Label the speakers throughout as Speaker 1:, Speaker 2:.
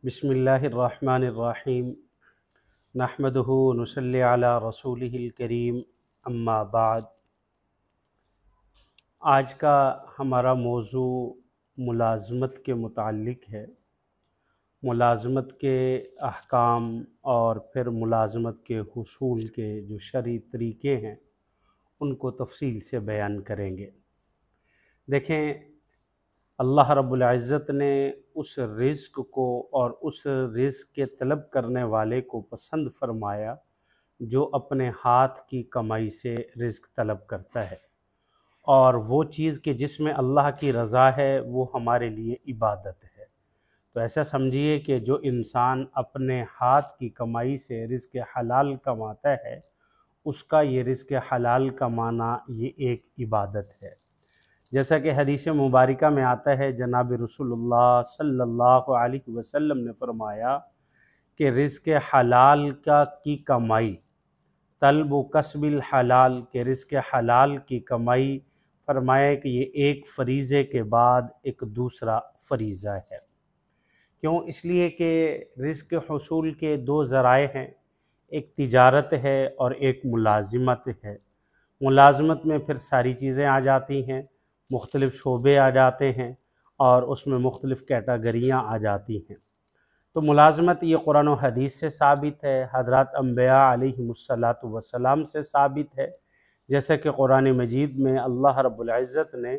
Speaker 1: بسم اللہ الرحمن الرحیم نحمدہ نصلی علی رسولہ الکریم اما بعد۔ آج کا ہمارا موضوع ملازمت کے متعلق ہے۔ ملازمت کے احکام اور پھر ملازمت کے حصول کے جو شرعی طریقے ہیں ان کو تفصیل سے بیان کریں گے۔ دیکھیں، اللہ رب العزت نے اس رزق کو اور اس رزق کے طلب کرنے والے کو پسند فرمایا جو اپنے ہاتھ کی کمائی سے رزق طلب کرتا ہے، اور وہ چیز کہ جس میں اللہ کی رضا ہے وہ ہمارے لیے عبادت ہے۔ تو ایسا سمجھیے کہ جو انسان اپنے ہاتھ کی کمائی سے رزق حلال کماتا ہے، اس کا یہ رزق حلال کمانا یہ ایک عبادت ہے۔ جیسا کہ حدیث مبارکہ میں آتا ہے، جناب رسول اللہ صلی اللہ علیہ وسلم نے فرمایا کہ رزق حلال کی کمائی، طلب و کسب الحلال، کے رزق حلال کی کمائی، فرمایا کہ یہ ایک فریضے کے بعد ایک دوسرا فریضہ ہے۔ کیوں؟ اس لیے کہ رزق حصول کے دو ذرائع ہیں، ایک تجارت ہے اور ایک ملازمت ہے۔ ملازمت میں پھر ساری چیزیں آ جاتی ہیں، مختلف شعبے آ جاتے ہیں اور اس میں مختلف کیٹاگریاں آ جاتی ہیں۔ تو ملازمت یہ قرآن و حدیث سے ثابت ہے، حضرات انبیاء علیہم السلام سے ثابت ہے۔ جیسا کہ قرآن مجید میں اللہ رب العزت نے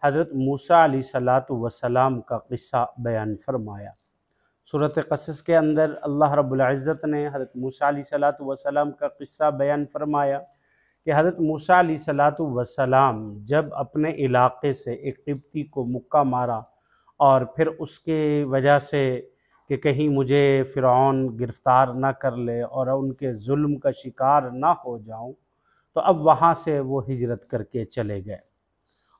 Speaker 1: حضرت موسیٰ علیہ السلام کا قصہ بیان فرمایا۔ سورۃ قصص کے اندر اللہ رب العزت نے حضرت موسیٰ علیہ السلام کا قصہ بیان فرمایا کہ حضرت موسیٰ علیہ السلام جب اپنے علاقے سے ایک قبطی کو مکہ مارا، اور پھر اس کے وجہ سے کہ کہیں مجھے فرعون گرفتار نہ کر لے اور ان کے ظلم کا شکار نہ ہو جاؤں، تو اب وہاں سے وہ ہجرت کر کے چلے گئے۔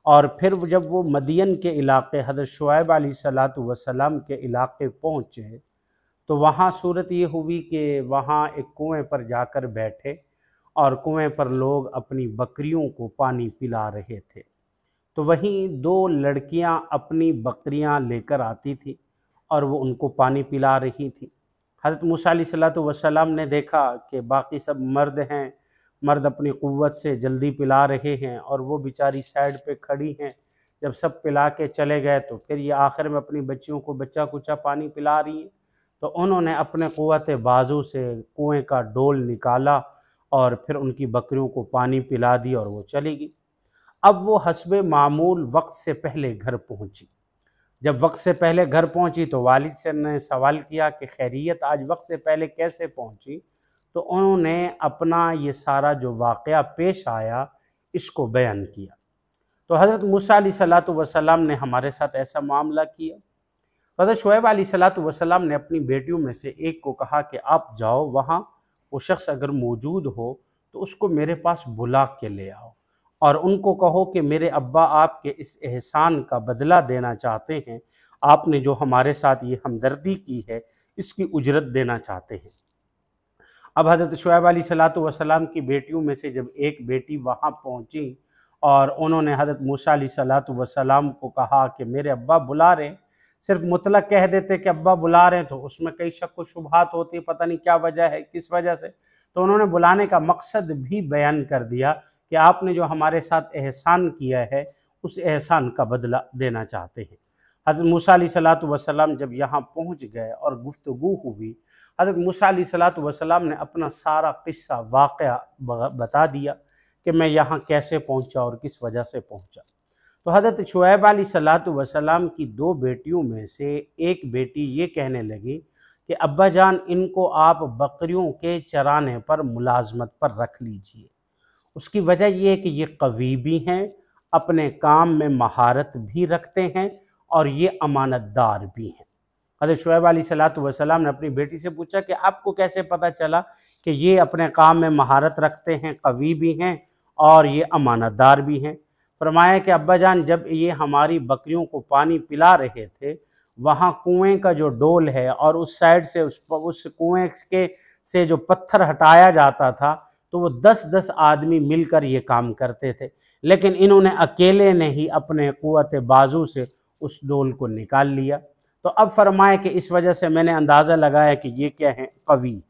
Speaker 1: اور پھر جب وہ مدین کے علاقے، حضرت شعیب علیہ السلام کے علاقے پہنچے، تو وہاں صورت یہ ہوئی کہ وہاں ایک کنویں پر جا کر بیٹھے، اور کنویں پر لوگ اپنی بکریوں کو پانی پلا رہے تھے۔ تو وہیں دو لڑکیاں اپنی بکریاں لے کر آتی تھیں اور وہ ان کو پانی پلا رہی تھیں۔ حضرت موسیٰ علیہ السلام نے دیکھا کہ باقی سب مرد ہیں، مرد اپنی قوت سے جلدی پلا رہے ہیں اور وہ بیچاری سائیڈ پہ کھڑی ہیں۔ جب سب پلا کے چلے گئے تو پھر یہ آخر میں اپنی بچیوں کو بچہ کچا پانی پلا رہی ہیں، تو انہوں نے اپنے قوت بازو سے کنویں کا ڈول نکالا اور پھر ان کی بکریوں کو پانی پلا دی اور وہ چلی گئی۔ اب وہ حسب معمول وقت سے پہلے گھر پہنچی۔ جب وقت سے پہلے گھر پہنچی تو والد سے نے سوال کیا کہ خیریت، آج وقت سے پہلے کیسے پہنچی؟ تو انہوں نے اپنا یہ سارا جو واقعہ پیش آیا اس کو بیان کیا۔ تو حضرت موسیٰ علیہ السلام نے ہمارے ساتھ ایسا معاملہ کیا۔ حضرت شعیب علیہ السلام نے اپنی بیٹیوں میں سے ایک کو کہا کہ آپ جاؤ، وہاں وہ شخص اگر موجود ہو تو اس کو میرے پاس بلا کے لے آؤ، اور ان کو کہو کہ میرے ابا آپ کے اس احسان کا بدلہ دینا چاہتے ہیں، آپ نے جو ہمارے ساتھ یہ ہمدردی کی ہے اس کی اجرت دینا چاہتے ہیں۔ اب حضرت شعیب علیہ السلام کی بیٹیوں میں سے جب ایک بیٹی وہاں پہنچی اور انہوں نے حضرت موسیٰ علیہ السلام کو کہا کہ میرے ابا بلا رہے ہیں، صرف مطلق کہہ دیتے کہ ابا بلا رہے ہیں تو اس میں کئی شک و شبہات ہوتی، پتہ نہیں کیا وجہ ہے، کس وجہ سے۔ تو انہوں نے بلانے کا مقصد بھی بیان کر دیا کہ آپ نے جو ہمارے ساتھ احسان کیا ہے اس احسان کا بدلہ دینا چاہتے ہیں۔ حضرت موسیٰ علیہ السلام جب یہاں پہنچ گئے اور گفتگو ہوئی، حضرت موسیٰ علیہ السلام نے اپنا سارا قصہ واقعہ بتا دیا کہ میں یہاں کیسے پہنچا اور کس وجہ سے پہنچا۔ تو حضرت شعیب علیہ السلام کی دو بیٹیوں میں سے ایک بیٹی یہ کہنے لگی کہ ابا جان، ان کو آپ بکریوں کے چرانے پر ملازمت پر رکھ لیجئے۔ اس کی وجہ یہ ہے کہ یہ قوی بھی ہیں، اپنے کام میں مہارت بھی رکھتے ہیں اور یہ امانت دار بھی ہیں۔ حضرت شعیب علیہ السلام نے اپنی بیٹی سے پوچھا کہ آپ کو کیسے پتہ چلا کہ یہ اپنے کام میں مہارت رکھتے ہیں، قوی بھی ہیں اور یہ امانت دار بھی ہیں؟ فرمایا کہ ابا جان، جب یہ ہماری بکریوں کو پانی پلا رہے تھے، وہاں کنویں کا جو ڈول ہے اور اس سائیڈ سے اس کنویں کے سے جو پتھر ہٹایا جاتا تھا، تو وہ 10 آدمی مل کر یہ کام کرتے تھے، لیکن انہوں نے اکیلے نے ہی اپنے قوت بازو سے اس ڈول کو نکال لیا۔ تو اب فرمائے کہ اس وجہ سے میں نے اندازہ لگایا کہ یہ کیا ہیں، قوی ہیں۔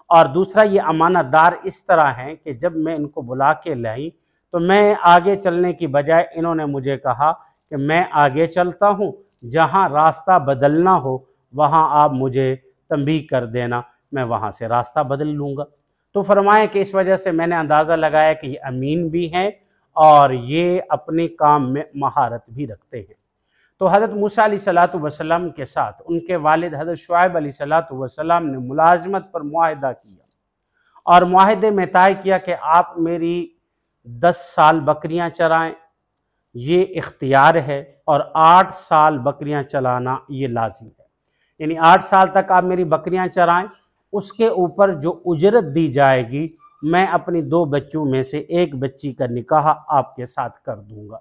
Speaker 1: اور دوسرا یہ امانت دار اس طرح ہیں کہ جب میں ان کو بلا کے لائی تو میں آگے چلنے کی بجائے انہوں نے مجھے کہا کہ میں آگے چلتا ہوں، جہاں راستہ بدلنا ہو وہاں آپ مجھے تنبیہ کر دینا، میں وہاں سے راستہ بدل لوں گا۔ تو فرمائے کہ اس وجہ سے میں نے اندازہ لگایا کہ یہ امین بھی ہیں اور یہ اپنے کام میں مہارت بھی رکھتے ہیں۔ تو حضرت موسیٰ علیہ السلام کے ساتھ ان کے والد حضرت شعیب علیہ السلام نے ملازمت پر معاہدہ کیا، اور معاہدے میں طے کیا کہ آپ میری 10 سال بکریاں چرائیں، یہ اختیار ہے، اور 8 سال بکریاں چلانا یہ لازم ہے، یعنی 8 سال تک آپ میری بکریاں چرائیں، اس کے اوپر جو اجرت دی جائے گی میں اپنی 2 بچوں میں سے ایک بچی کا نکاح آپ کے ساتھ کر دوں گا،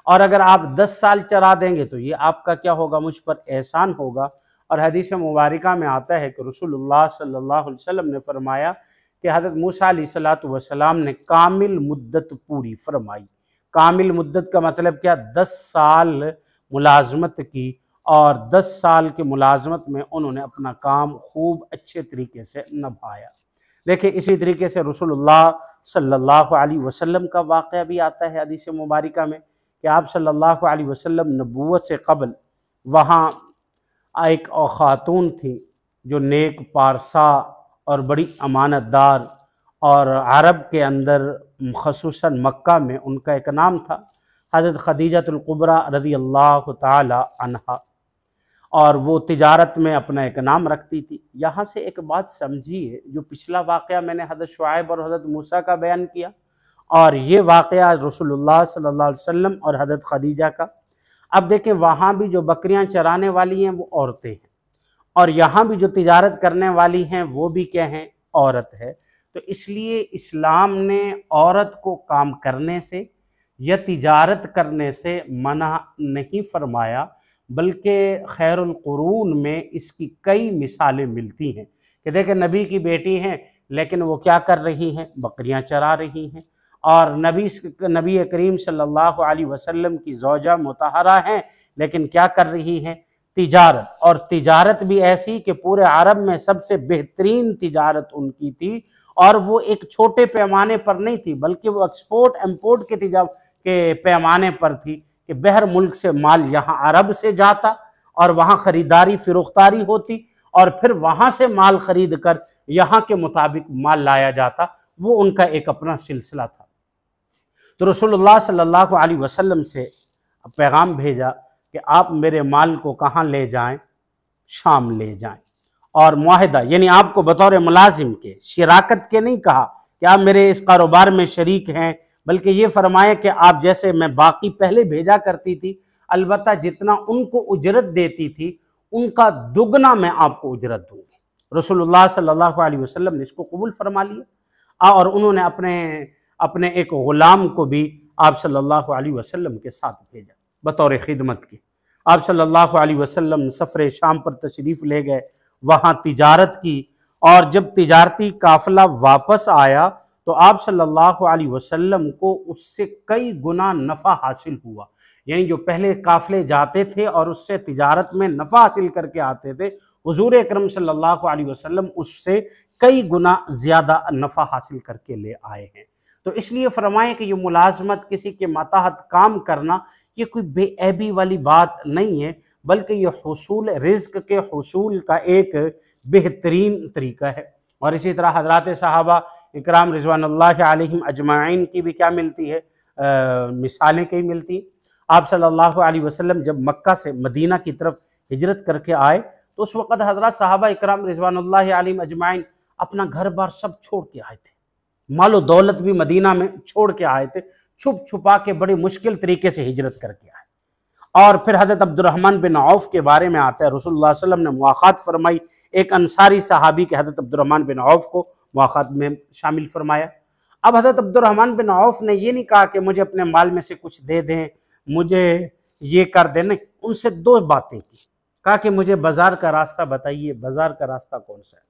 Speaker 1: اور اگر آپ 10 سال چرا دیں گے تو یہ آپ کا کیا ہوگا، مجھ پر احسان ہوگا۔ اور حدیث مبارکہ میں آتا ہے کہ رسول اللہ صلی اللہ علیہ وسلم نے فرمایا کہ حضرت موسیٰ علیہ السلام نے کامل مدت پوری فرمائی۔ کامل مدت کا مطلب کیا، 10 سال ملازمت کی، اور 10 سال کی ملازمت میں انہوں نے اپنا کام خوب اچھے طریقے سے نبھایا۔ دیکھیں اسی طریقے سے رسول اللہ صلی اللہ علیہ وسلم کا واقعہ بھی آتا ہے حدیث مبارکہ میں کہ آپ صلی اللہ علیہ وسلم نبوت سے قبل وہاں ایک خاتون تھی جو نیک پارسا اور بڑی امانت دار، اور عرب کے اندر خصوصاً مکہ میں ان کا ایک نام تھا حضرت خدیجہ الکبریٰ رضی اللہ تعالی عنہا، اور وہ تجارت میں اپنا ایک نام رکھتی تھی۔ یہاں سے ایک بات سمجھیے، جو پچھلا واقعہ میں نے حضرت شعیب اور حضرت موسیٰ کا بیان کیا، اور یہ واقعہ رسول اللہ صلی اللہ علیہ وسلم اور حضرت خدیجہ کا، اب دیکھیں وہاں بھی جو بکریاں چرانے والی ہیں وہ عورتیں ہیں، اور یہاں بھی جو تجارت کرنے والی ہیں وہ بھی کیا ہیں، عورت ہے۔ تو اس لیے اسلام نے عورت کو کام کرنے سے یا تجارت کرنے سے منع نہیں فرمایا، بلکہ خیر القرون میں اس کی کئی مثالیں ملتی ہیں کہ دیکھیں نبی کی بیٹی ہیں لیکن وہ کیا کر رہی ہیں، بکریاں چرا رہی ہیں، اور نبی کریم صلی اللہ علیہ وسلم کی زوجہ مطہرہ ہیں لیکن کیا کر رہی ہیں، تجارت، اور تجارت بھی ایسی کہ پورے عرب میں سب سے بہترین تجارت ان کی تھی، اور وہ ایک چھوٹے پیمانے پر نہیں تھی بلکہ وہ ایکسپورٹ امپورٹ کے پیمانے پر تھی کہ بہر ملک سے مال یہاں عرب سے جاتا اور وہاں خریداری فروختاری ہوتی، اور پھر وہاں سے مال خرید کر یہاں کے مطابق مال لایا جاتا، وہ ان کا ایک اپنا سلسلہ تھا۔ تو رسول اللہ صلی اللہ علیہ وسلم سے پیغام بھیجا کہ آپ میرے مال کو کہاں لے جائیں، شام لے جائیں، اور معاہدہ یعنی آپ کو بطور ملازم کے، شراکت کے نہیں کہا کہ آپ میرے اس کاروبار میں شریک ہیں، بلکہ یہ فرمایا کہ آپ جیسے میں باقی پہلے بھیجا کرتی تھی، البتہ جتنا ان کو اجرت دیتی تھی ان کا دگنا میں آپ کو اجرت دوں گی۔ رسول اللہ صلی اللہ علیہ وسلم نے اس کو قبول فرما لیا، اور انہوں نے اپنے ایک غلام کو بھی آپ صلی اللہ علیہ وسلم کے ساتھ بھیجا بطور خدمت کے۔ آپ صلی اللہ علیہ وسلم سفر شام پر تشریف لے گئے، وہاں تجارت کی، اور جب تجارتی قافلہ واپس آیا تو آپ صلی اللہ علیہ وسلم کو اس سے کئی گنا نفع حاصل ہوا، یعنی جو پہلے قافلے جاتے تھے اور اس سے تجارت میں نفع حاصل کر کے آتے تھے، حضور اکرم صلی اللہ علیہ وسلم اس سے کئی گنا زیادہ نفع حاصل کر کے لے آئے ہیں۔ تو اس لیے فرمائیں کہ یہ ملازمت، کسی کے ماتحت کام کرنا، یہ کوئی بے عیبی والی بات نہیں ہے، بلکہ یہ حصول رزق کے حصول کا ایک بہترین طریقہ ہے۔ اور اسی طرح حضرات صحابہ اکرام رضوان اللہ علیہم اجمعین کی بھی کیا ملتی ہے، مثالیں کئی ملتی ہیں۔ آپ صلی اللہ علیہ وسلم جب مکہ سے مدینہ کی طرف ہجرت کر کے آئے تو اس وقت حضرات صحابہ اکرام رضوان اللہ علیہم اجمعین اپنا گھر بار سب چھوڑ کے آئے تھے، مال و دولت بھی مدینہ میں چھوڑ کے آئے تھے، چھپ چھپا کے بڑے مشکل طریقے سے ہجرت کر کے آئے۔ اور پھر حضرت عبد الرحمن بن عوف کے بارے میں آتا ہے، رسول اللہ صلی اللہ علیہ وسلم نے مواخات فرمائی، ایک انصاری صحابی کے حضرت عبد الرحمن بن عوف کو مواخات میں شامل فرمایا۔ اب حضرت عبد الرحمن بن عوف نے یہ نہیں کہا کہ مجھے اپنے مال میں سے کچھ دے دیں، مجھے یہ کر دیں، نہیں، ان سے 2 باتیں کی، کہا کہ مجھے بازار کا راستہ بتائیے، بازار کا راستہ کون سا ہے؟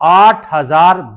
Speaker 1: 8,000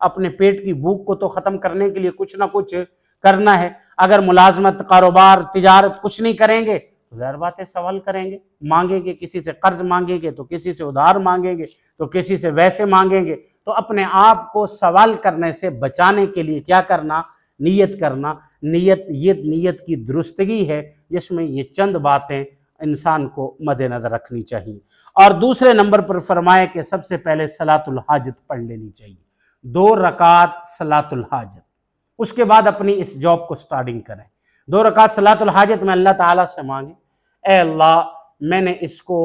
Speaker 1: اپنے پیٹ کی بھوک کو تو ختم کرنے کے لیے کچھ نہ کچھ کرنا ہے۔ اگر ملازمت، کاروبار، تجارت کچھ نہیں کریں گے تو ظاہر بات ہے سوال کریں گے، مانگیں گے، کسی سے قرض مانگیں گے تو کسی سے ادھار مانگیں گے تو کسی سے ویسے مانگیں گے۔ تو اپنے آپ کو سوال کرنے سے بچانے کے لیے کیا کرنا؟ نیت کرنا۔ یہ نیت کی درستگی ہے جس میں یہ چند باتیں انسان کو مد نظر رکھنی چاہیے۔ اور دوسرے نمبر پر فرمایا کہ سب سے پہلے صلاۃ الحاجت پڑھ لینی چاہیے، 2 رکعت صلاۃ الحاجت۔ اس کے بعد اپنی اس جاب کو سٹارٹنگ کریں۔ 2 رکعت صلاۃ الحاجت میں اللہ تعالیٰ سے مانگیں، اے اللہ میں نے اس کو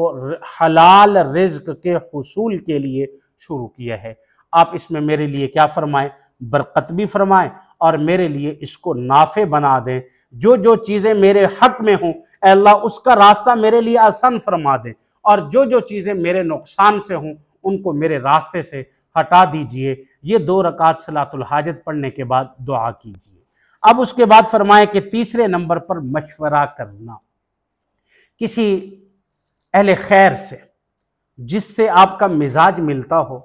Speaker 1: حلال رزق کے حصول کے لیے شروع کیا ہے، آپ اس میں میرے لیے کیا فرمائیں؟ برکت بھی فرمائیں اور میرے لیے اس کو نافع بنا دیں۔ جو چیزیں میرے حق میں ہوں اے اللہ اس کا راستہ میرے لیے آسان فرما دیں، اور جو چیزیں میرے نقصان سے ہوں ان کو میرے راستے سے ہٹا دیجئے۔ یہ 2 رکعت صلاۃ الحاجت پڑھنے کے بعد دعا کیجئے۔ اب اس کے بعد فرمائے کہ تیسرے نمبر پر مشورہ کرنا کسی اہل خیر سے، جس سے آپ کا مزاج ملتا ہو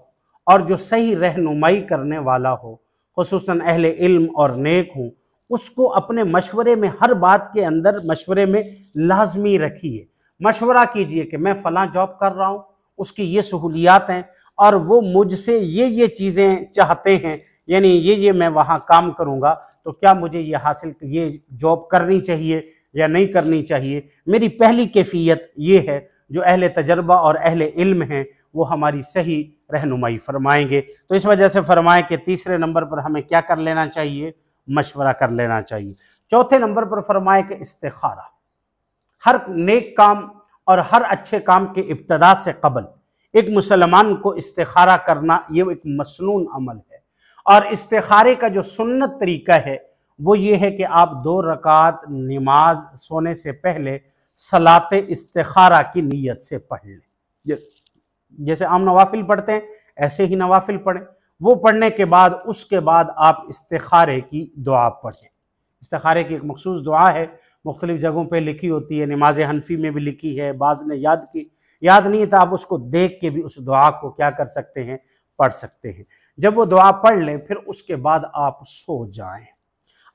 Speaker 1: اور جو صحیح رہنمائی کرنے والا ہو، خصوصاً اہل علم اور نیک ہوں، اس کو اپنے مشورے میں، ہر بات کے اندر مشورے میں لازمی رکھیے۔ مشورہ کیجئے کہ میں فلاں جاب کر رہا ہوں، اس کی یہ سہولیات ہیں اور وہ مجھ سے یہ چیزیں چاہتے ہیں، یعنی یہ میں وہاں کام کروں گا تو کیا مجھے یہ جاب کرنی چاہیے یا نہیں کرنی چاہیے؟ میری پہلی کیفیت یہ ہے۔ جو اہل تجربہ اور اہل علم ہیں وہ ہماری صحیح رہنمائی فرمائیں گے۔ تو اس وجہ سے فرمائیں کہ تیسرے نمبر پر ہمیں کیا کر لینا چاہیے؟ مشورہ کر لینا چاہیے۔ چوتھے نمبر پر فرمائیں کہ استخارہ، ہر نیک کام اور ہر اچھے کام کے ابتدا سے قبل ایک مسلمان کو استخارہ کرنا یہ ایک مسنون عمل ہے۔ اور استخارے کا جو سنت طریقہ ہے وہ یہ ہے کہ آپ 2 رکعت نماز سونے سے پہلے صلاۃ استخارہ کی نیت سے پڑھ لیں۔ جیسے عام نوافل پڑھتے ہیں ایسے ہی نوافل پڑھیں، وہ پڑھنے کے بعد اس کے بعد آپ استخارے کی دعا پڑھیں۔ استخارے کی ایک مخصوص دعا ہے، مختلف جگہوں پہ لکھی ہوتی ہے، نماز حنفی میں بھی لکھی ہے، بعض نے یاد نہیں تو آپ اس کو دیکھ کے بھی اس دعا کو کیا کر سکتے ہیں؟ پڑھ سکتے ہیں۔ جب وہ دعا پڑھ لیں پھر اس کے بعد آپ سو جائیں۔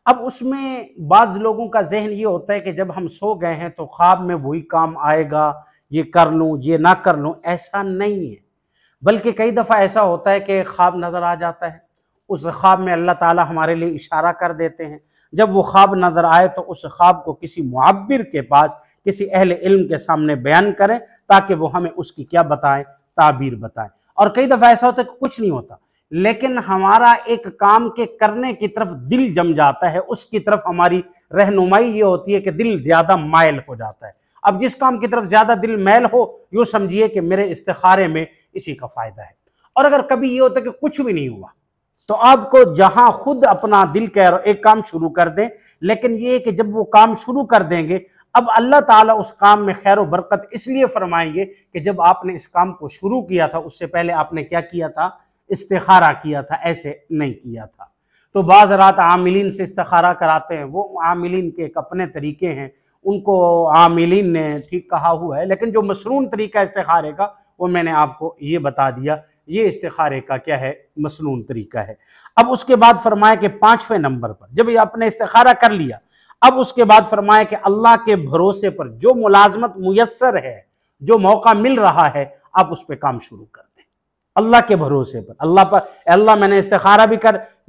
Speaker 1: اب اس میں بعض لوگوں کا ذہن یہ ہوتا ہے کہ جب ہم سو گئے ہیں تو خواب میں وہی کام آئے گا، یہ کر لوں یہ نہ کر لوں۔ ایسا نہیں ہے، بلکہ کئی دفعہ ایسا ہوتا ہے کہ خواب نظر آ جاتا ہے، اس خواب میں اللہ تعالیٰ ہمارے لیے اشارہ کر دیتے ہیں۔ جب وہ خواب نظر آئے تو اس خواب کو کسی معبر کے پاس، کسی اہل علم کے سامنے بیان کریں تاکہ وہ ہمیں اس کی کیا بتائیں؟ تعبیر بتائیں۔ اور کئی دفعہ ایسا ہوتا ہے کہ کچھ نہیں ہوتا، لیکن ہمارا ایک کام کے کرنے کی طرف دل جم جاتا ہے، اس کی طرف ہماری رہنمائی یہ ہوتی ہے کہ دل زیادہ مائل ہو جاتا ہے۔ اب جس کام کی طرف زیادہ دل میل ہو یوں سمجھیے کہ میرے استخارے میں اسی کا فائدہ ہے۔ اور اگر کبھی یہ ہوتا ہے کہ کچھ بھی نہیں ہوا تو آپ کو جہاں خود اپنا دل کہہ رہا ایک کام شروع کر دیں، لیکن یہ کہ جب وہ کام شروع کر دیں گے اب اللہ تعالیٰ اس کام میں خیر و برکت اس لیے فرمائیں گے کہ جب آپ نے اس کام کو شروع کیا تھا اس سے پہلے آپ نے کیا کیا تھا؟ استخارہ کیا تھا، ایسے نہیں کیا تھا۔ تو بعض رات عاملین سے استخارہ کراتے ہیں، وہ عاملین کے ایک اپنے طریقے ہیں، ان کو عاملین نے ٹھیک کہا ہوا ہے، لیکن جو مسنون طریقہ استخارے کا وہ میں نے آپ کو یہ بتا دیا، یہ استخارے کا کیا ہے؟ مسنون طریقہ ہے۔ اب اس کے بعد فرمایا کہ 5ویں نمبر پر جب یہ اپنے استخارہ کر لیا، اب اس کے بعد فرمایا کہ اللہ کے بھروسے پر جو ملازمت میسر ہے، جو موقع مل رہا ہے، آپ اس پہ کام شروع کر دیں۔ اللہ کے بھروسے پر، اللہ پر، اے اللہ میں نے استخارہ بھی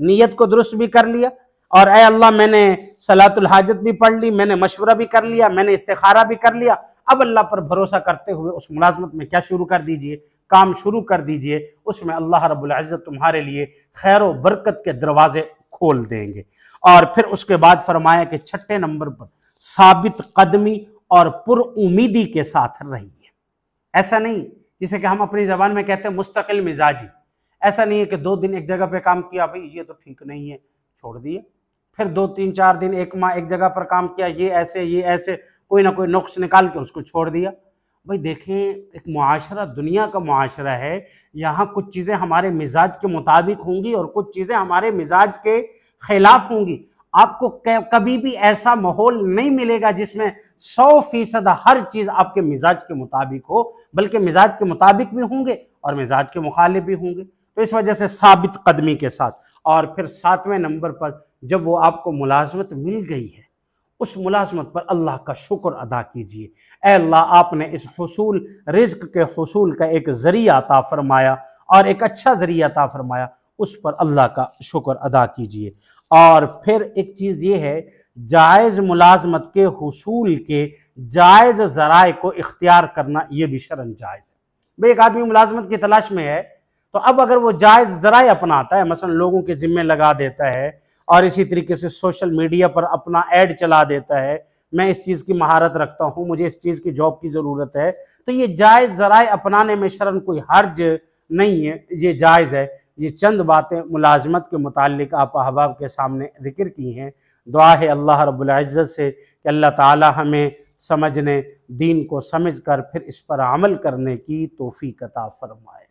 Speaker 1: نیت کو درست بھی کر لیا، اور اے اللہ میں نے صلاۃ الحاجت بھی پڑھ لی، میں نے مشورہ بھی کر لیا، میں نے استخارہ بھی کر لیا، اب اللہ پر بھروسہ کرتے ہوئے اس ملازمت میں کیا شروع کر دیجئے؟ کام شروع کر دیجئے، اس میں اللہ رب العزت تمہارے لیے خیر و برکت کے دروازے کھول دیں گے۔ اور پھر اس کے بعد فرمایا کہ 6 نمبر پر ثابت قدمی اور پر امیدی کے ساتھ رہیے۔ ایسا نہیں جسے کہ ہم اپنی زبان میں کہتے ہیں مستقل مزاجی، ایسا نہیں ہے کہ 2 دن ایک جگہ پہ کام کیا، بھئی یہ تو ٹھیک نہیں ہے، چھوڑ دیے، پھر 2 3 4 دن 1 ماہ ایک جگہ پر کام کیا، یہ ایسے کوئی نہ کوئی نقص نکال کے اس کو چھوڑ دیا۔ بھئی دیکھیں ایک معاشرہ دنیا کا معاشرہ ہے، یہاں کچھ چیزیں ہمارے مزاج کے مطابق ہوں گی اور کچھ چیزیں ہمارے مزاج کے خلاف ہوں گی۔ آپ کو کبھی بھی ایسا ماحول نہیں ملے گا جس میں 100% ہر چیز آپ کے مزاج کے مطابق ہو، بلکہ مزاج کے مطابق بھی ہوں گے اور مزاج کے مخالف بھی ہوں گے۔ تو اس وجہ سے ثابت قدمی کے ساتھ، اور پھر 7ویں نمبر پر جب وہ آپ کو ملازمت مل گئی ہے، اس ملازمت پر اللہ کا شکر ادا کیجئے۔ اے اللہ، آپ نے اس حصول رزق کے حصول کا ایک ذریعہ عطا فرمایا اور ایک اچھا ذریعہ عطا فرمایا، اس پر اللہ کا شکر ادا کیجئے۔ اور پھر ایک چیز یہ ہے، جائز ملازمت کے حصول کے جائز ذرائع کو اختیار کرنا، یہ بھی شرعاً جائز ہے۔ بھئی ایک آدمی ملازمت کی تلاش میں ہے، تو اب اگر وہ جائز ذرائع اپناتا ہے، مثلا لوگوں کے ذمہ لگا دیتا ہے اور اسی طریقے سے سوشل میڈیا پر اپنا ایڈ چلا دیتا ہے، میں اس چیز کی مہارت رکھتا ہوں، مجھے اس چیز کی جاب کی ضرورت ہے، تو یہ جائز ذرائع اپنانے میں شرعاً کوئی حرج نہیں ہے، یہ جائز ہے۔ یہ چند باتیں ملازمت کے متعلق آپ احباب کے سامنے ذکر کی ہیں۔ دعا ہے اللہ رب العزت سے کہ اللہ تعالی ہمیں سمجھنے، دین کو سمجھ کر پھر اس پر عمل کرنے کی توفیق عطا فرمائے۔